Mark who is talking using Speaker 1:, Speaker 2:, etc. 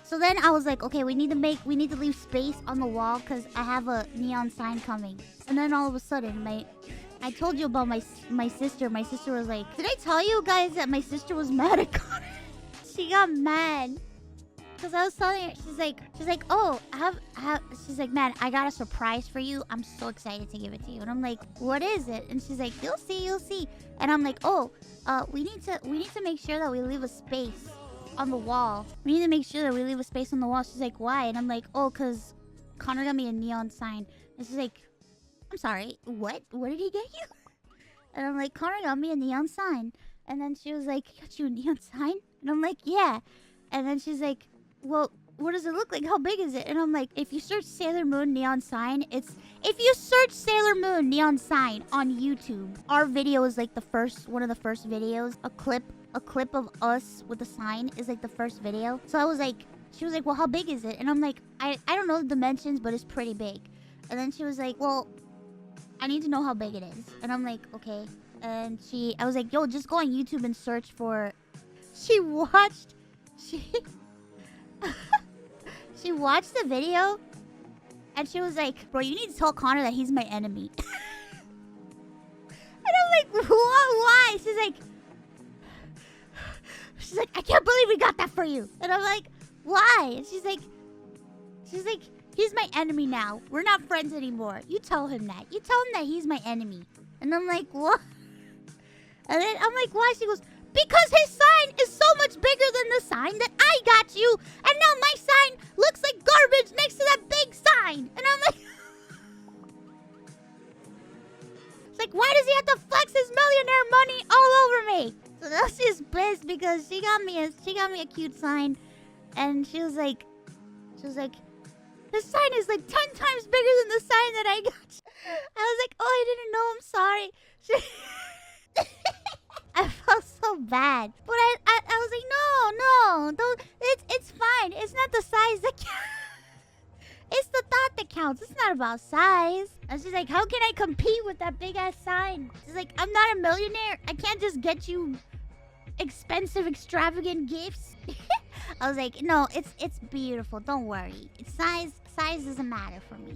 Speaker 1: So then I was like, okay, we need to leave space on the wall because I have a neon sign coming. And then all of a sudden, I told you about my sister. My sister was like, did I tell you guys that my sister was mad at Connor? She got mad. Because I was telling her, she's like, oh, she's like, man, I got a surprise for you. I'm so excited to give it to you. And I'm like, what is it? And she's like, you'll see. And I'm like, oh, we need to make sure that we leave a space on the wall. We need to make sure that we leave a space on the wall. She's like, why? And I'm like, oh, because Connor got me a neon sign. And she's like, I'm sorry, what? What did he get you? And I'm like, Connor got me a neon sign. And then she was like, he got you a neon sign? And I'm like, yeah. And then she's like, well, what does it look like? How big is it? And I'm like, if you search Sailor Moon neon sign, if you search Sailor Moon neon sign on YouTube, our video is like one of the first videos. A clip of us with the sign is like the first video. So I was like, she was like, well, how big is it? And I'm like, I don't know the dimensions, but it's pretty big. And then she was like, well, I need to know how big it is. And I'm like, okay. And I was like, yo, just go on YouTube and search for... She watched the video. And she was like, bro, you need to tell Connor that he's my enemy. And I'm like, why? She's like, I can't believe we got that for you. And I'm like, why? And she's like, he's my enemy now. We're not friends anymore. You tell him that. You tell him that he's my enemy. And I'm like, what? And then I'm like, why? She goes, because his sign is so much bigger than the sign that I got you. And now my sign looks like garbage next to that big sign. And I'm like... It's like, why does he have to flex his millionaire money all over me? So now she's pissed because she got me a cute sign. And she was like, this sign is like 10 times bigger than the sign that I got you. I was like, oh, I didn't know. I'm sorry. I felt so bad. But I was like, no, don't. It's fine. It's not the size that counts. It's the thought that counts. It's not about size. And she's like, how can I compete with that big ass sign? She's like, I'm not a millionaire. I can't just get you expensive, extravagant gifts. I was like, no, it's beautiful. Don't worry. Size doesn't matter for me.